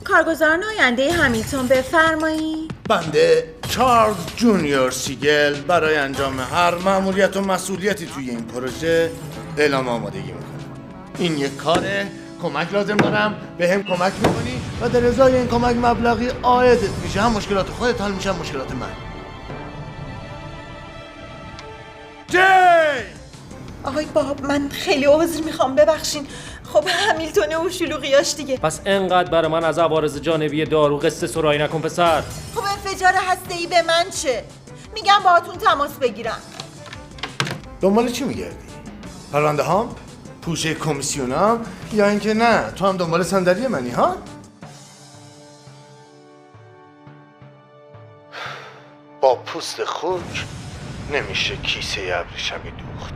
کارگزاران آینده همیلتون بفرمایید. بنده چارلز جونیور سیگل برای انجام هر مأموریت و مسئولیتی توی این پروژه اعلام آمادگی میکنم. این یک کاره، کمک لازم دارم، به هم کمک میکنی و در ازای این کمک مبلغی عایدت میشه. هم مشکلات خودت حل میشه، هم مشکلات من. جی! آقای باب من خیلی عذر میخوام، ببخشین. خب همیلتون و شلوغیاش دیگه. پس انقدر برای من از عوارض جانبی دارو قصه سرایی نکن پسر. خب انفجار هسته‌ای به من چه؟ میگم باهاتون تماس بگیرم. دنبال چی میگردی؟ پرونده هام؟ پوشه کمیسیونام؟ یا اینکه نه تو هم دنبال صندلی منی ها؟ با پوست خوک نمیشه کیسه ابریشمی دوخت.